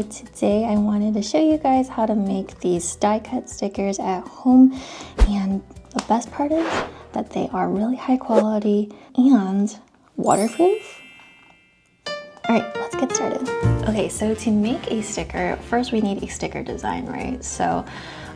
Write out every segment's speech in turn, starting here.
today I wanted to show you guys how to make these die cut stickers at home, and the best part is that they are really high quality and waterproof. Alright, let's get started. Okay, so to make a sticker, first we need a sticker design, right? So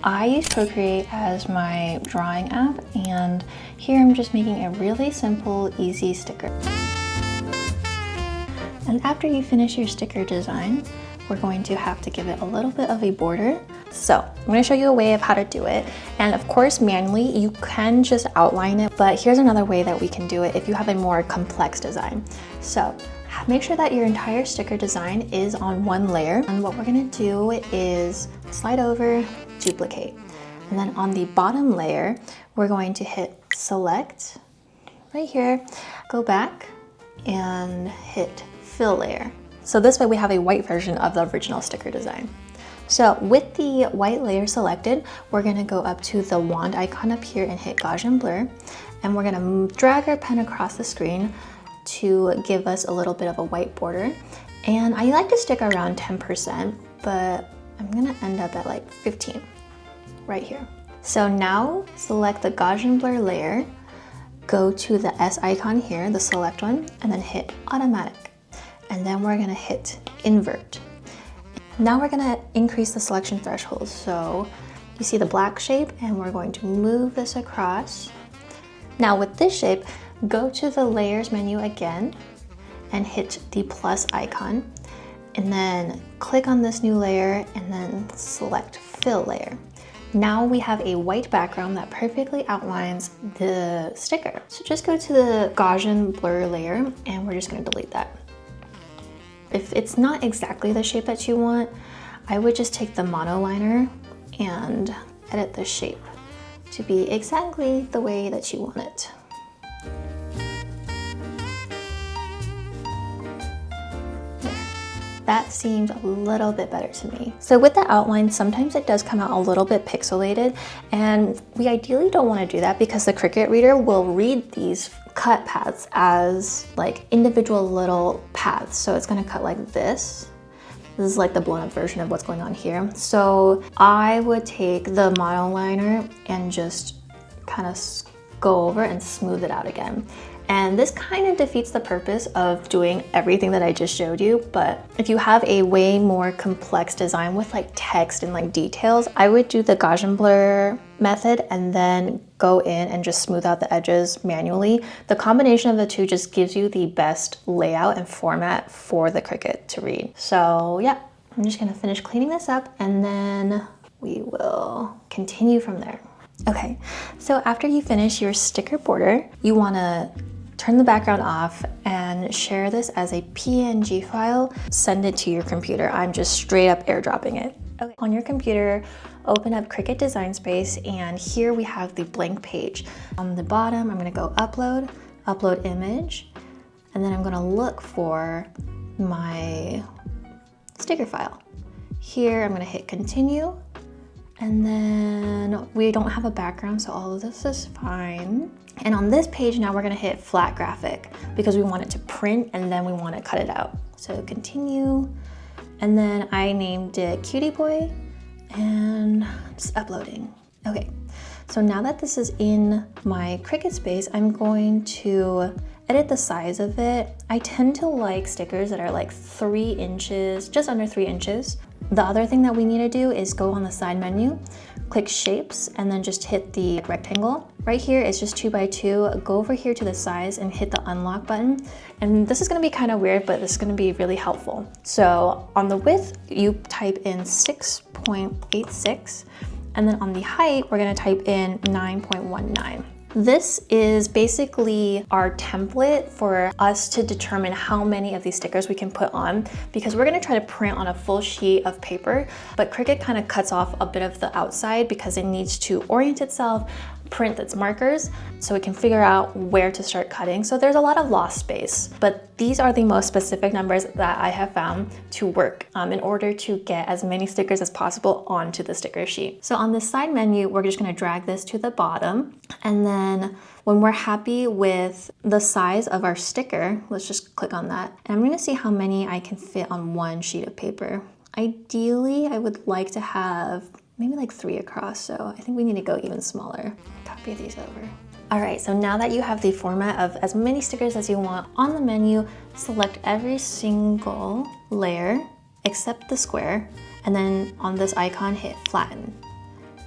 I use Procreate as my drawing app, and here I'm just making a really simple, easy sticker. And after you finish your sticker design, we're going to have to give it a little bit of a border. So I'm going to show you a way of how to do it. And of course, manually, you can just outline it, but here's another way that we can do it if you have a more complex design. So make sure that your entire sticker design is on one layer. And what we're going to do is slide over, duplicate. And then on the bottom layer, we're going to hit select right here, go back and hit fill layer. So this way we have a white version of the original sticker design. So with the white layer selected, we're gonna go up to the wand icon up here and hit Gaussian blur. And we're gonna drag our pen across the screen to give us a little bit of a white border. And I like to stick around 10%, but I'm gonna end up at like 15 right here. So now select the Gaussian blur layer, go to the S icon here, the select one, and then hit automatic. And then we're gonna hit invert. Now we're gonna increase the selection threshold. So you see the black shape, and we're going to move this across. Now with this shape, go to the layers menu again and hit the plus icon, and then click on this new layer and then select fill layer. Now we have a white background that perfectly outlines the sticker. So just go to the Gaussian blur layer, and we're just gonna delete that. If it's not exactly the shape that you want, I would just take the monoliner and edit the shape to be exactly the way that you want it. That seems a little bit better to me. So with the outline, sometimes it does come out a little bit pixelated, and we ideally don't want to do that because the Cricut reader will read these cut paths as like individual little paths. So it's going to cut like this. This is like the blown up version of what's going on here. So I would take the monoliner and just kind of go over and smooth it out again. And this kind of defeats the purpose of doing everything that I just showed you. But if you have a way more complex design with like text and like details, I would do the Gaussian blur method and then go in and just smooth out the edges manually. The combination of the two just gives you the best layout and format for the Cricut to read. So yeah, I'm just gonna finish cleaning this up and then we will continue from there. Okay, so after you finish your sticker border, you wanna turn the background off and share this as a PNG file. Send it to your computer. I'm just straight up airdropping it. Okay. On your computer, open up Cricut Design Space, and here we have the blank page. On the bottom, I'm gonna go upload, upload image, and then I'm gonna look for my sticker file. Here, I'm gonna hit continue, and then we don't have a background, so all of this is fine. And on this page now we're gonna hit flat graphic because we want it to print and then we want to cut it out. So continue, and then I named it Cutie Boy and just uploading. Okay, so now that this is in my Cricut space, I'm going to edit the size of it. I tend to like stickers that are like 3 inches, just under 3 inches. The other thing that we need to do is go on the side menu, click shapes, and then just hit the rectangle. Right here is just 2 by 2. Go over here to the size and hit the unlock button. And this is gonna be kind of weird, but this is gonna be really helpful. So on the width, you type in 6.86, and then on the height, we're gonna type in 9.19. This is basically our template for us to determine how many of these stickers we can put on, because we're gonna try to print on a full sheet of paper, but Cricut kind of cuts off a bit of the outside because it needs to orient itself, print its markers, so it can figure out where to start cutting. So there's a lot of lost space, but these are the most specific numbers that I have found to work in order to get as many stickers as possible onto the sticker sheet. So on the side menu, we're just gonna drag this to the bottom, and then when we're happy with the size of our sticker, let's just click on that. And I'm gonna see how many I can fit on one sheet of paper. Ideally, I would like to have maybe like 3 across, so I think we need to go even smaller. Copy these over. All right, so now that you have the format of as many stickers as you want on the menu, select every single layer except the square, and then on this icon, hit flatten.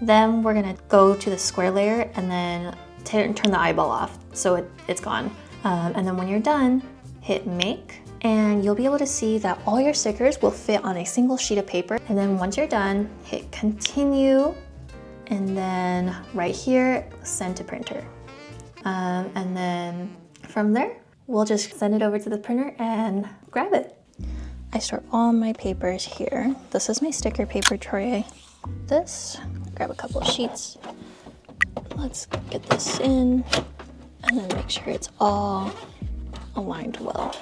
Then we're gonna go to the square layer and then turn the eyeball off so it's gone. And then when you're done, hit make, and you'll be able to see that all your stickers will fit on a single sheet of paper. And then once you're done, hit continue, and then right here, send to printer. And then from there, we'll just send it over to the printer and grab it. I store all my papers here. This is my sticker paper tray. Grab a couple of sheets. Let's get this in and then make sure it's all aligned well.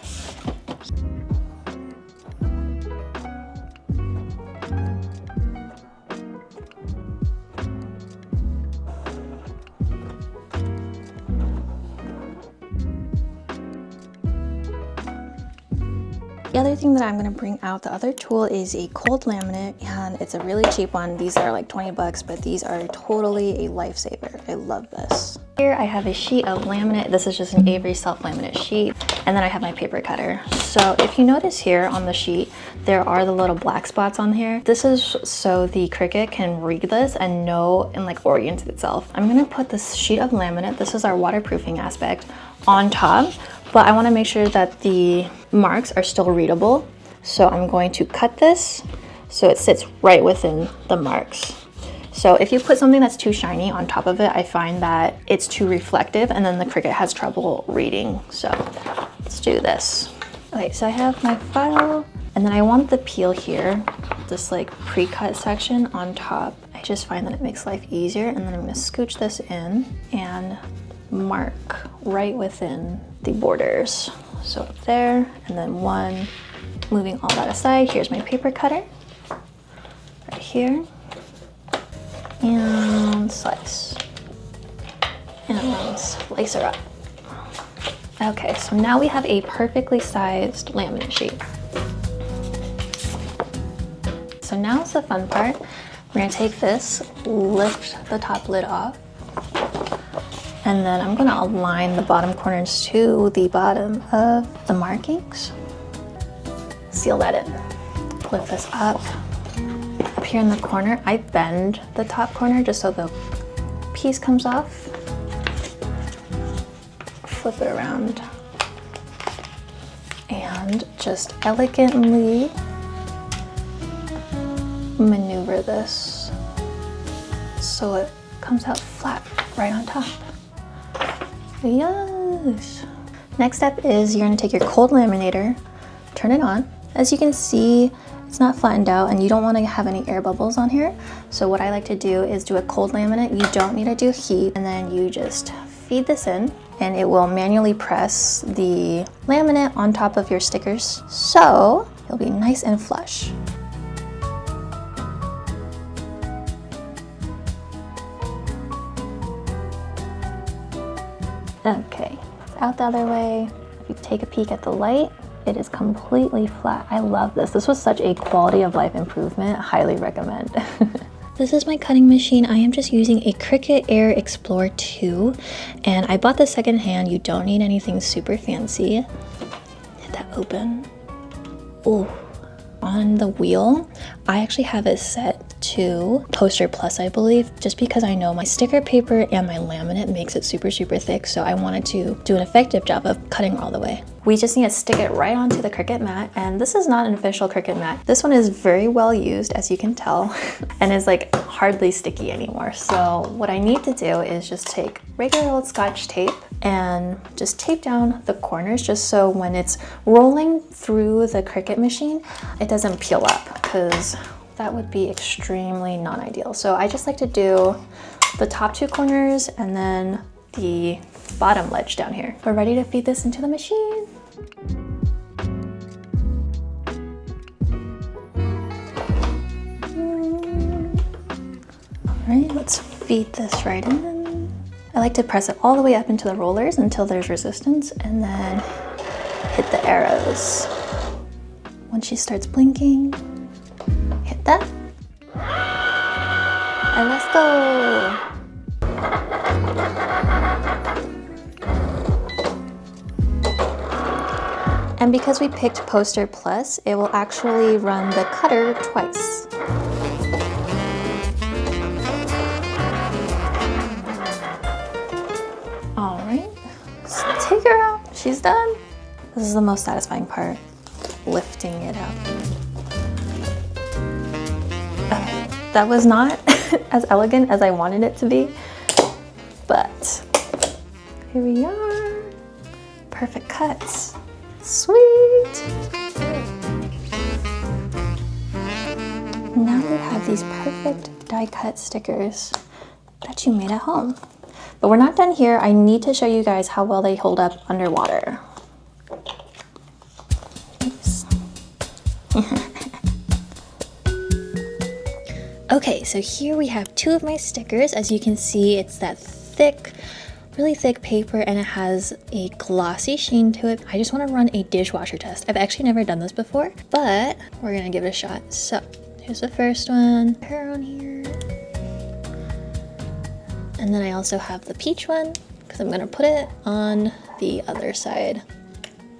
The other thing that I'm going to bring out, the other tool, is a cold laminate, and it's a really cheap one. These are like 20 bucks, but these are totally a lifesaver. I love this. Here I have a sheet of laminate. This is just an Avery self-laminate sheet, and then I have my paper cutter. So if you notice here on the sheet, there are the little black spots on here. This is so the Cricut can read this and know and like orient itself. I'm going to put this sheet of laminate, this is our waterproofing aspect, on top. But I want to make sure that the marks are still readable. So I'm going to cut this so it sits right within the marks. So if you put something that's too shiny on top of it, I find that it's too reflective and then the Cricut has trouble reading. So let's do this. Okay, so I have my file, and then I want the peel here, this like pre-cut section on top. I just find that it makes life easier, and then I'm going to scooch this in and mark right within the borders. So up there, and then one. Moving all that aside, here's my paper cutter right here, and slice, and slice her up. Okay, so now we have a perfectly sized laminate sheet. So now's the fun part. We're gonna take this, lift the top lid off, and then I'm gonna align the bottom corners to the bottom of the markings. Seal that in. Lift this up. Up here in the corner, I bend the top corner just so the piece comes off. Flip it around. And just elegantly maneuver this so it comes out flat right on top. Yes! Next step is you're going to take your cold laminator, turn it on. As you can see, it's not flattened out and you don't want to have any air bubbles on here. So what I like to do is do a cold laminate. You don't need to do heat, and then you just feed this in and it will manually press the laminate on top of your stickers so it'll be nice and flush. Okay, out the other way. If you take a peek at the light, it is completely flat. I love this. This was such a quality of life improvement. Highly recommend. This is my cutting machine. I am just using a Cricut Air Explorer 2, and I bought this secondhand. You don't need anything super fancy. Hit that open. Ooh. On the wheel, I actually have it set to Poster Plus, I believe, just because I know my sticker paper and my laminate makes it super thick, so I wanted to do an effective job of cutting all the way. We just need to stick it right onto the Cricut mat, and this is not an official Cricut mat. This one is very well used, as you can tell, and is like hardly sticky anymore. So what I need to do is just take regular old Scotch tape and just tape down the corners just so when it's rolling through the Cricut machine, it doesn't peel up, because that would be extremely non-ideal. So I just like to do the top two corners and then the bottom ledge down here. We're ready to feed this into the machine. All right, let's feed this right in. I like to press it all the way up into the rollers until there's resistance, and then hit the arrows. When she starts blinking, And let's go. And because we picked Poster Plus, it will actually run the cutter twice. All right, let's take her out. She's done. This is the most satisfying part, lifting it up. That was not as elegant as I wanted it to be, but here we are. Perfect cuts. Sweet. Now we have these perfect die cut stickers that you made at home. But we're not done here. I need to show you guys how well they hold up underwater. Oops. Okay, so here we have two of my stickers. As you can see, it's that thick, really thick paper, and it has a glossy sheen to it. I just want to run a dishwasher test. I've actually never done this before, but we're gonna give it a shot. So here's the first one, her on here. And then I also have the peach one, because I'm gonna put it on the other side,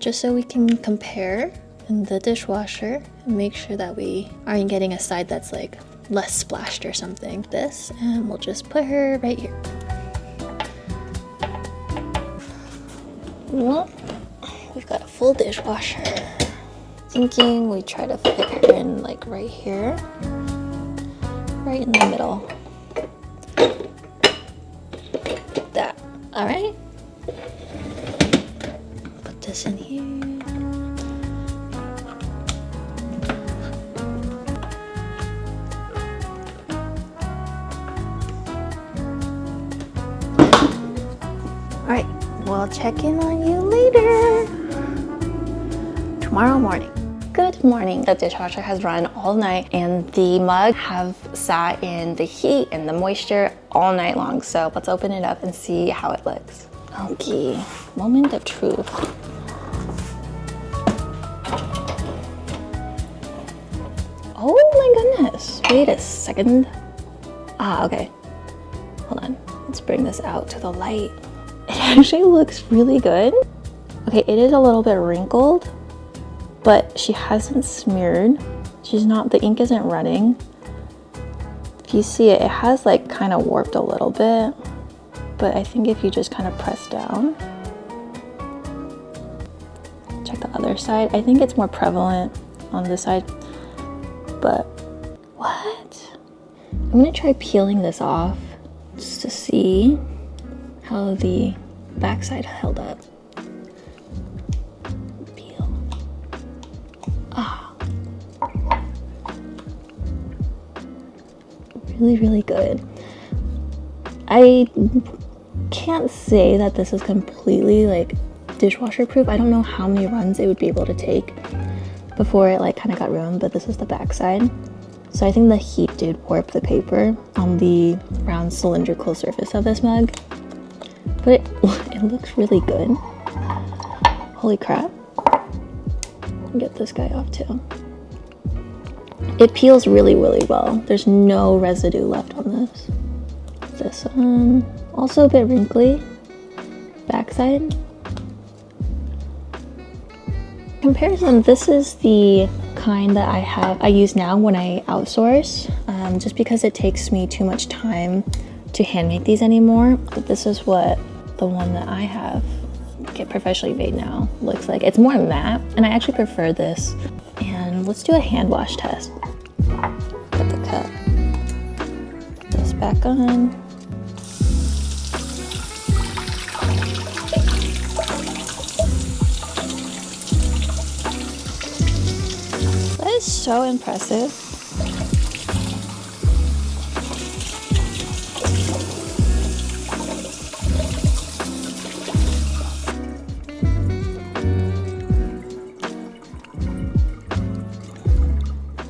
just so we can compare in the dishwasher and make sure that we aren't getting a side that's like less splashed or something. This, and we'll just put her right here. We've got a full dishwasher. Thinking we try to fit her in like right here, right in the middle. Like that. All right. Put this in here. All right. We'll check in on you later. Tomorrow morning. Good morning. The dishwasher has run all night and the mug have sat in the heat and the moisture all night long. So let's open it up and see how it looks. Okay, moment of truth. Oh my goodness. Wait a second. Ah, okay. Hold on. Let's bring this out to the light. It actually looks really good. Okay, it is a little bit wrinkled, but she hasn't smeared. The ink isn't running. If you see it, it has like kind of warped a little bit, but I think if you just kind of press down, check the other side. I think it's more prevalent on this side, but what? I'm gonna try peeling this off just to see how the backside held up. Peel. Ah. Really, really good. I can't say that this is completely like dishwasher proof. I don't know how many runs it would be able to take before it like kind of got ruined, but this is the backside. So I think the heat did warp the paper on the round cylindrical surface of this mug. But it looks really good. Holy crap. Get this guy off too. It peels really, really well. There's no residue left on this. This one, also a bit wrinkly. Backside. Comparison, this is the kind that I use now when I outsource, just because it takes me too much time to hand make these anymore. But this is what the one that I have get professionally made now looks like. It's more matte, and I actually prefer this. And let's do a hand wash test. Put the cup. Put this back on. That is so impressive.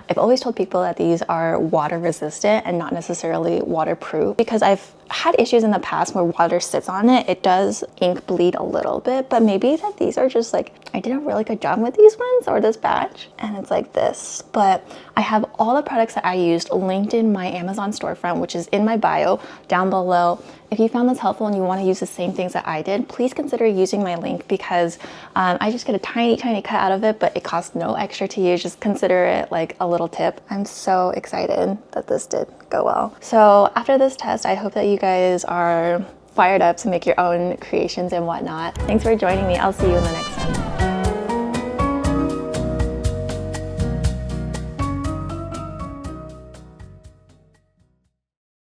I've always told people that these are water resistant and not necessarily waterproof, because I've had issues in the past where water sits on it, it does ink bleed a little bit, but maybe that these are just like, I did a really good job with these ones or this batch, and it's like this. But I have all the products that I used linked in my Amazon storefront, which is in my bio down below. If you found this helpful and you want to use the same things that I did, please consider using my link, because I just get a tiny cut out of it, but it costs no extra to use. Just consider it like a little tip. I'm so excited that this did go well. So after this test, I hope that you guys are fired up to make your own creations and whatnot. Thanks for joining me. I'll see you in the next one.